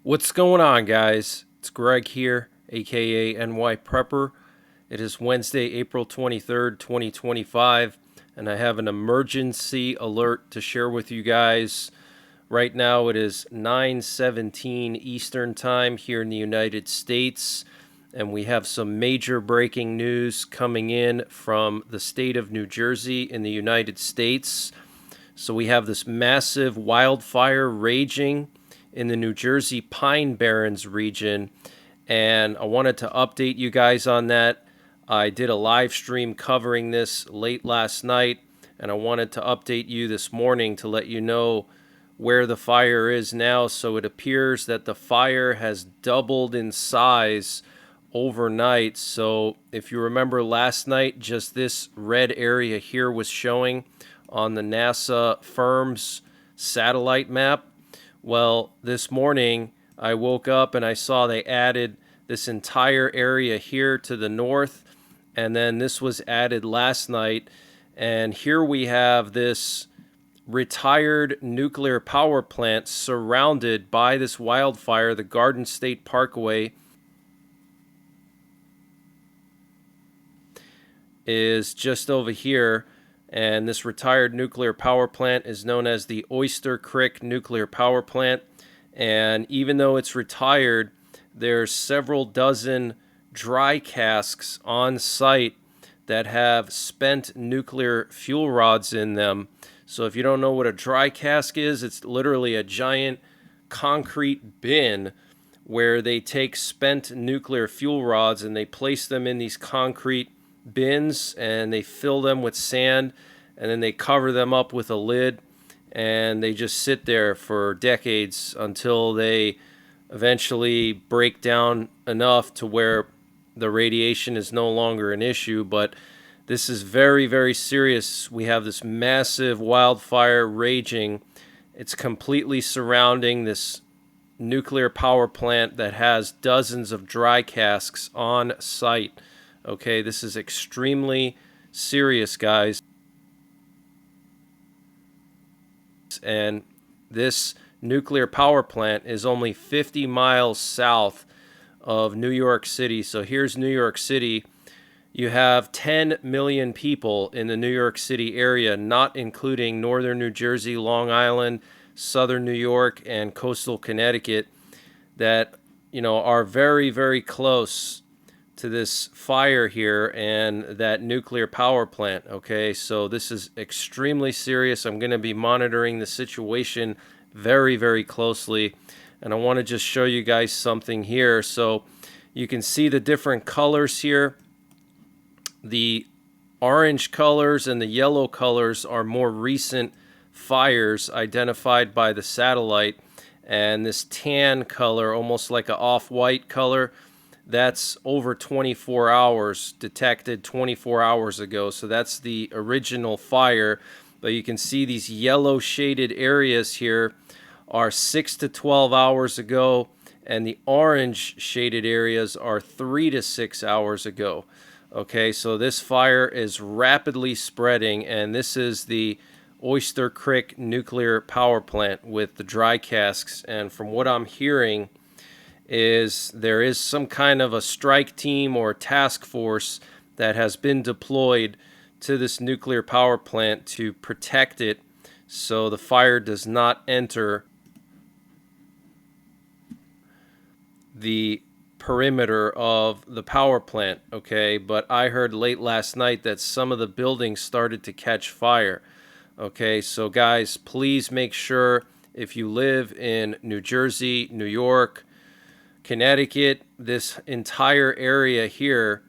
What's going on, guys? It's Greg here, aka NYPrepper. It is Wednesday, April 23rd, 2025, and I have an emergency alert to share with you guys. Right now it is 9:17 Eastern Time here in the United States, and we have some major breaking news coming in from the state of New Jersey in the United States. So we have this massive wildfire raging in the New Jersey Pine Barrens region, and I wanted to update you guys on that. I did a live stream covering this late last night, and I wanted to update you this morning to let you know where the fire is now. So it appears that the fire has doubled in size overnight. So if you remember last night, just this red area here was showing on the NASA firm's satellite map. Well, this morning I woke up and I saw they added this entire area here to the north, and then this was added last night, and here we have this retired nuclear power plant surrounded by this wildfire. The Garden State Parkway is just over here, and this retired nuclear power plant is known as the Oyster Creek Nuclear Power Plant. And even though it's retired, there's several dozen dry casks on site that have spent nuclear fuel rods in them. So if you don't know what a dry cask is, it's literally a giant concrete bin where they take spent nuclear fuel rods and they place them in these concrete bins, and they fill them with sand, and then they cover them up with a lid, and they just sit there for decades until they eventually break down enough to where the radiation is no longer an issue. But this is very, very serious. We have this massive wildfire raging. It's completely surrounding this nuclear power plant that has dozens of dry casks on site. Okay, this is extremely serious, guys. And this nuclear power plant is only 50 miles south of New York City. So here's New York City. You have 10 million people in the New York City area, not including northern New Jersey, Long Island, southern New York, and coastal Connecticut, that, are very, very close to this fire here and that nuclear power plant. Okay, so this is extremely serious. I'm going to be monitoring the situation very, very closely, and I want to just show you guys something here. So you can see the different colors here. The orange colors and the yellow colors are more recent fires identified by the satellite, and this tan color, almost like an off-white color, that's over 24 hours, detected 24 hours ago. So that's the original fire. But you can see these yellow shaded areas here are 6 to 12 hours ago, and the orange shaded areas are 3 to 6 hours ago. Okay, so this fire is rapidly spreading, and this is the Oyster Creek Nuclear Power Plant with the dry casks. And from what I'm hearing, there is some kind of a strike team or task force that has been deployed to this nuclear power plant to protect it so the fire does not enter the perimeter of the power plant. Okay, but I heard late last night that some of the buildings started to catch fire. Okay, so guys, please make sure, if you live in New Jersey, New York, Connecticut, this entire area here,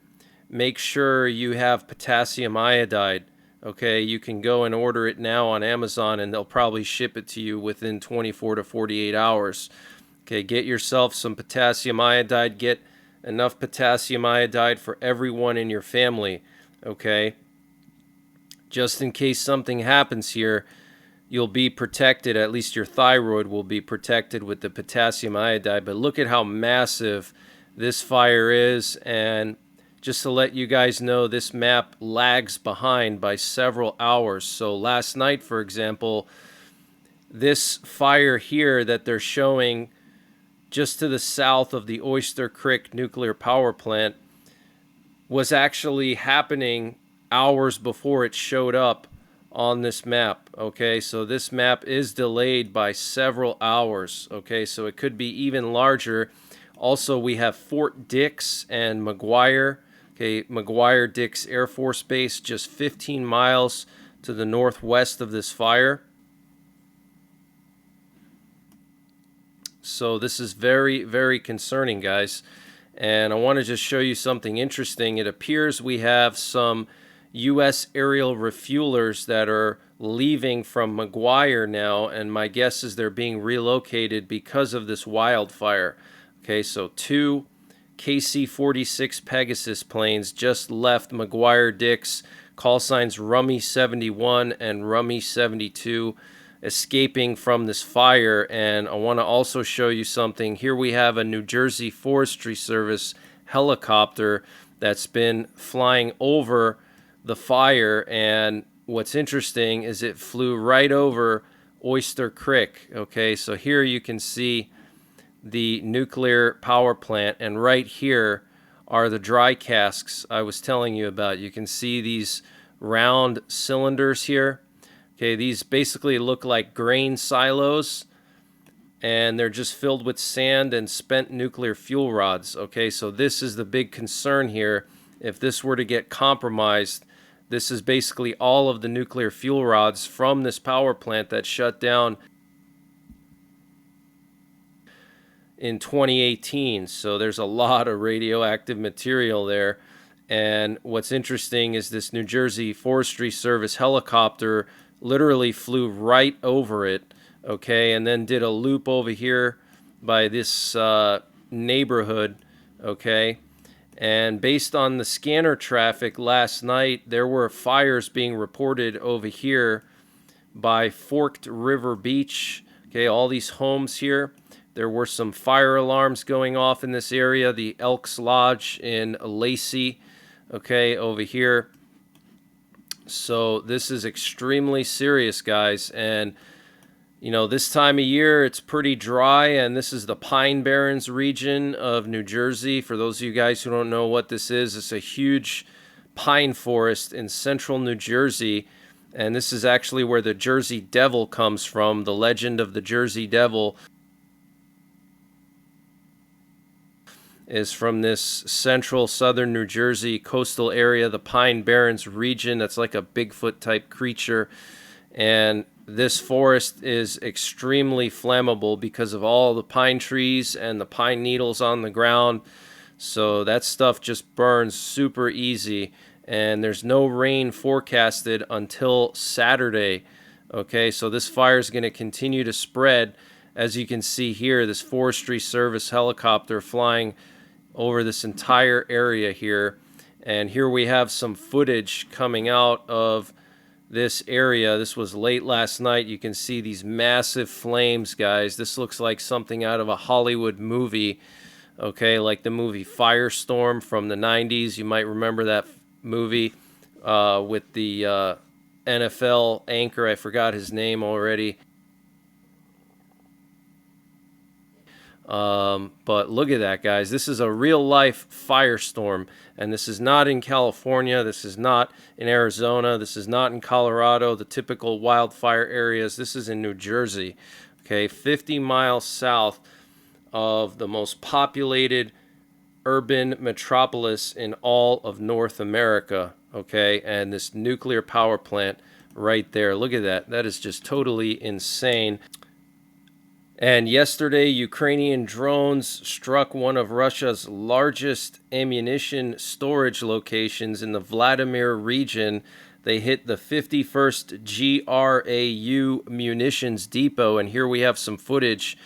make sure you have potassium iodide. Okay, you can go and order it now on Amazon, and they'll probably ship it to you within 24 to 48 hours. Okay, get yourself some potassium iodide. Get enough potassium iodide for everyone in your family. Okay, just in case something happens here, you'll be protected. At least your thyroid will be protected with the potassium iodide. But look at how massive this fire is. And just to let you guys know, this map lags behind by several hours. So last night, for example, this fire here that they're showing just to the south of the Oyster Creek nuclear power plant was actually happening hours before it showed up on this map. Okay, so this map is delayed by several hours. Okay, so it could be even larger. Also, we have Fort Dix and McGuire. Okay, McGuire Dix Air Force Base, just 15 miles to the northwest of this fire. So this is very, very concerning, guys. And I want to just show you something interesting. It appears we have some U.S. aerial refuelers that are leaving from McGuire now, and my guess is they're being relocated because of this wildfire. Okay, so 2 KC-46 Pegasus planes just left McGuire Dix, call signs Rummy 71 and Rummy 72, escaping from this fire. And I want to also show you something. Here we have a New Jersey Forestry Service helicopter that's been flying over the fire, and what's interesting is it flew right over Oyster Creek. Okay, so here you can see the nuclear power plant, and right here are the dry casks I was telling you about. You can see these round cylinders here. Okay, these basically look like grain silos, and they're just filled with sand and spent nuclear fuel rods. Okay, so this is the big concern here. If this were to get compromised, this is basically all of the nuclear fuel rods from this power plant that shut down in 2018. So there's a lot of radioactive material there. And what's interesting is this New Jersey Forestry Service helicopter literally flew right over it, okay, and then did a loop over here by this neighborhood, okay. And based on the scanner traffic last night, there were fires being reported over here by Forked River Beach. Okay, all these homes here. There were some fire alarms going off in this area. The Elks Lodge in Lacey, okay, over here. So this is extremely serious, guys. And you know, this time of year, it's pretty dry, and this is the Pine Barrens region of New Jersey. For those of you guys who don't know what this is, it's a huge pine forest in central New Jersey, and this is actually where the Jersey Devil comes from. The legend of the Jersey Devil is from this central southern New Jersey coastal area, the Pine Barrens region. That's like a Bigfoot type creature, and this forest is extremely flammable because of all the pine trees and the pine needles on the ground. So that stuff just burns super easy, and there's no rain forecasted until Saturday. Okay, so this fire is going to continue to spread. As you can see here, this Forestry Service helicopter flying over this entire area here. And here we have some footage coming out of this area. This was late last night. You can see these massive flames, guys. This looks like something out of a Hollywood movie, okay, like the movie Firestorm from the 90s. You might remember that movie with the NFL anchor. I forgot his name already. But look at that, guys. This is a real-life firestorm, and this is not in California. This is not in Arizona. This is not in Colorado, the typical wildfire areas. This is in New Jersey, okay, 50 miles south of the most populated urban metropolis in all of North America, okay, and this nuclear power plant right there. Look at that. That is just totally insane. And yesterday, Ukrainian drones struck one of Russia's largest ammunition storage locations in the Vladimir region. They hit the 51st GRAU munitions depot, and here we have some footage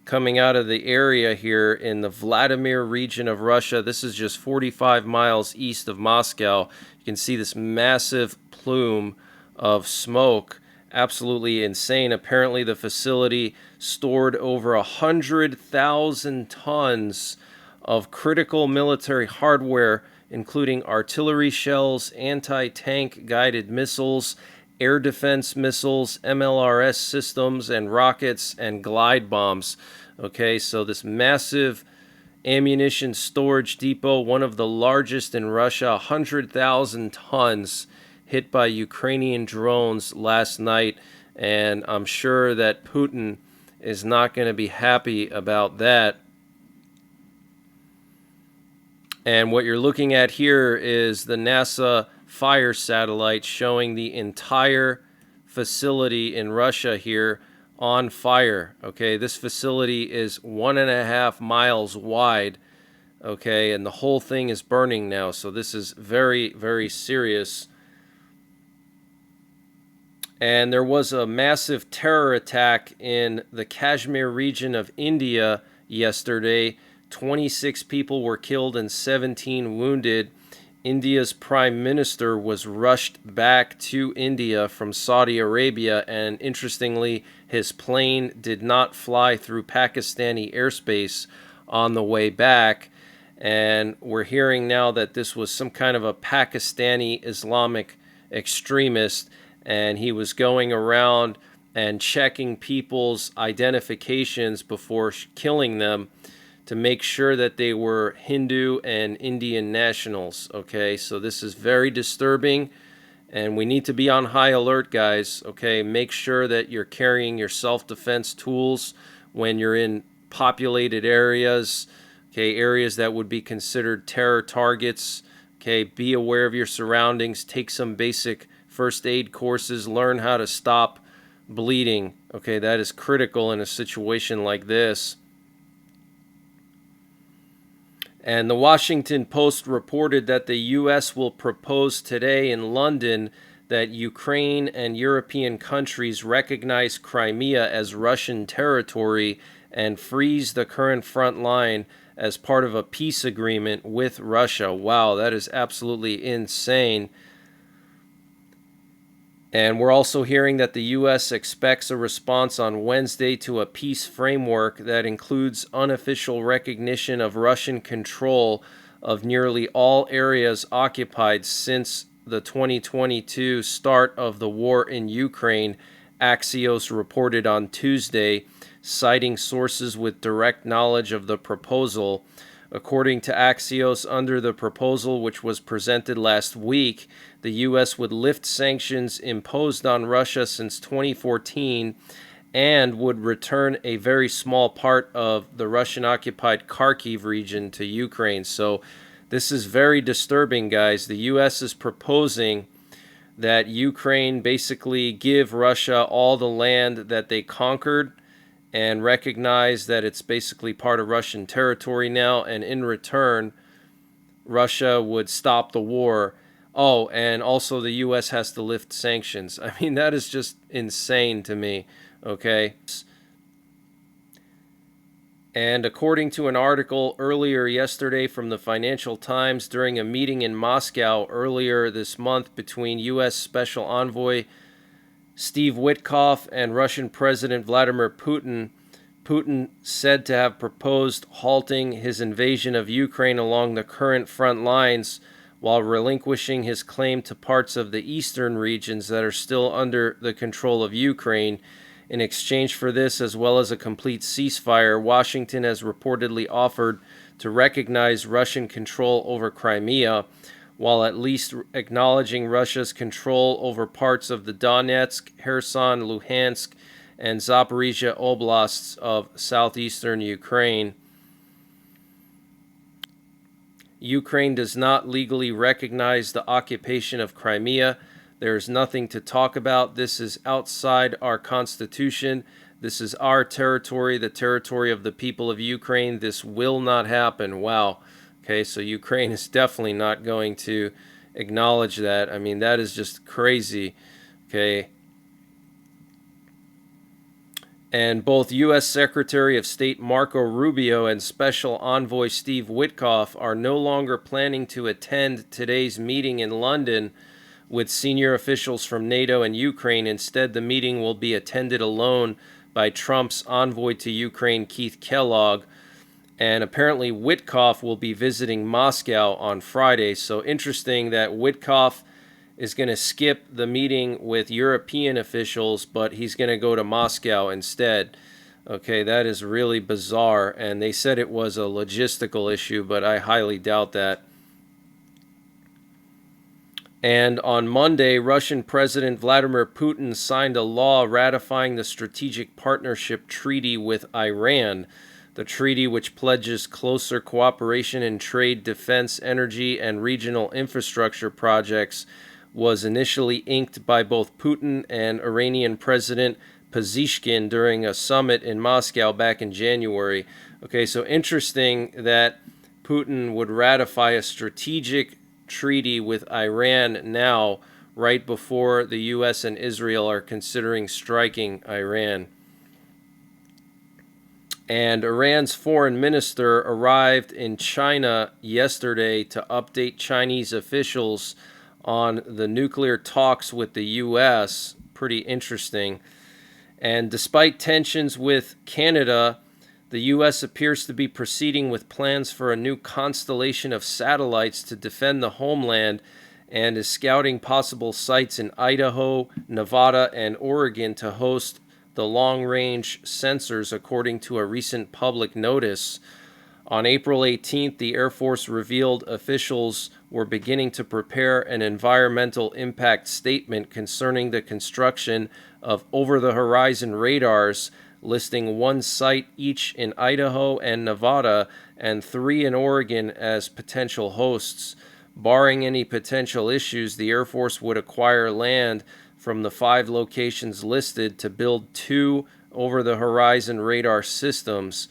coming out of the area here in the Vladimir region of Russia. This is just 45 miles east of Moscow. You can see this massive plume of smoke. Absolutely insane. Apparently the facility stored over 100,000 tons of critical military hardware, including artillery shells, anti-tank guided missiles, air defense missiles, MLRS systems, and rockets and glide bombs. Okay, so this massive ammunition storage depot, one of the largest in Russia, 100,000 tons, hit by Ukrainian drones last night. And I'm sure that Putin is not going to be happy about that. And what you're looking at here is the NASA Fire satellite showing the entire facility in Russia here on fire. Okay, this facility is 1.5 miles wide. Okay, and the whole thing is burning now. So this is very, very serious. And there was a massive terror attack in the Kashmir region of India yesterday. 26 people were killed and 17 wounded. India's prime minister was rushed back to India from Saudi Arabia, and interestingly, his plane did not fly through Pakistani airspace on the way back. And we're hearing now that this was some kind of a Pakistani Islamic extremist, and he was going around and checking people's identifications before killing them to make sure that they were Hindu and Indian nationals. Okay, so this is very disturbing, and we need to be on high alert, guys. Okay, make sure that you're carrying your self-defense tools when you're in populated areas. Okay, areas that would be considered terror targets. Okay, be aware of your surroundings. Take some basic first aid courses. Learn how to stop bleeding. Okay, that is critical in a situation like this. And the Washington Post reported that the U.S. will propose today in London that Ukraine and European countries recognize Crimea as Russian territory and freeze the current front line as part of a peace agreement with Russia. Wow, that is absolutely insane. And we're also hearing that the U.S. expects a response on Wednesday to a peace framework that includes unofficial recognition of Russian control of nearly all areas occupied since the 2022 start of the war in Ukraine, Axios reported on Tuesday, citing sources with direct knowledge of the proposal. According to Axios, under the proposal, which was presented last week, the U.S. would lift sanctions imposed on Russia since 2014 and would return a very small part of the Russian-occupied Kharkiv region to Ukraine. So this is very disturbing, guys. The U.S. is proposing that Ukraine basically give Russia all the land that they conquered and recognize that it's basically part of Russian territory now, and in return, Russia would stop the war. Oh, and also the U.S. has to lift sanctions. I mean, that is just insane to me, okay? And according to an article earlier yesterday from the Financial Times, during a meeting in Moscow earlier this month between U.S. Special Envoy Steve Witkoff and Russian President Vladimir Putin, Putin said to have proposed halting his invasion of Ukraine along the current front lines while relinquishing his claim to parts of the eastern regions that are still under the control of Ukraine. In exchange for this, as well as a complete ceasefire, Washington has reportedly offered to recognize Russian control over Crimea, while at least acknowledging Russia's control over parts of the Donetsk, Kherson, Luhansk, and Zaporizhia oblasts of southeastern Ukraine. Ukraine does not legally recognize the occupation of Crimea. There is nothing to talk about. This is outside our constitution. This is our territory, the territory of the people of Ukraine. This will not happen. Wow. Okay, so Ukraine is definitely not going to acknowledge that. I mean, that is just crazy. Okay. And both U.S. Secretary of State Marco Rubio and Special Envoy Steve Witkoff are no longer planning to attend today's meeting in London with senior officials from NATO and Ukraine. Instead, the meeting will be attended alone by Trump's envoy to Ukraine, Keith Kellogg. And apparently Witkoff will be visiting Moscow on Friday. So interesting that Witkoff is going to skip the meeting with European officials, but he's going to go to Moscow instead. Okay, that is really bizarre. And they said it was a logistical issue, but I highly doubt that. And on Monday, Russian President Vladimir Putin signed a law ratifying the Strategic Partnership Treaty with Iran. The treaty, which pledges closer cooperation in trade, defense, energy, and regional infrastructure projects, was initially inked by both Putin and Iranian President Pezeshkian during a summit in Moscow back in January. Okay, so interesting that Putin would ratify a strategic treaty with Iran now, right before the U.S. and Israel are considering striking Iran. And Iran's foreign minister arrived in China yesterday to update Chinese officials on the nuclear talks with the U.S. Pretty interesting. And despite tensions with Canada, the U.S. appears to be proceeding with plans for a new constellation of satellites to defend the homeland and is scouting possible sites in Idaho, Nevada, and Oregon to host the long-range sensors, according to a recent public notice. On April 18th, the Air Force revealed officials were beginning to prepare an environmental impact statement concerning the construction of over-the-horizon radars, listing one site each in Idaho and Nevada and 3 in Oregon as potential hosts. Barring any potential issues, the Air Force would acquire land from the 5 locations listed to build 2 over-the-horizon radar systems.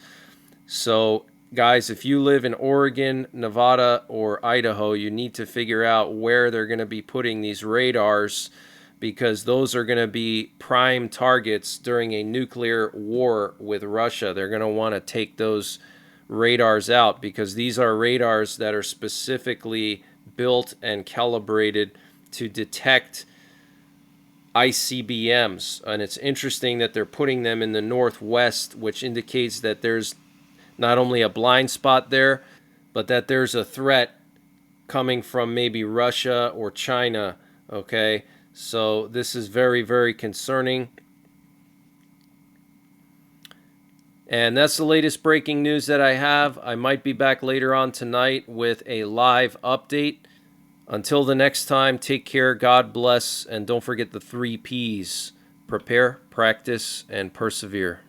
So, guys, if you live in Oregon, Nevada, or Idaho, you need to figure out where they're going to be putting these radars, because those are going to be prime targets during a nuclear war with Russia. They're going to want to take those radars out, because these are radars that are specifically built and calibrated to detect ICBMs. And it's interesting that they're putting them in the northwest, which indicates that there's not only a blind spot there, but that there's a threat coming from maybe Russia or China. Okay, so this is very, very concerning. And that's the latest breaking news that I have. I might be back later on tonight with a live update. Until the next time, take care, God bless, and don't forget the 3 Ps: prepare, practice, and persevere.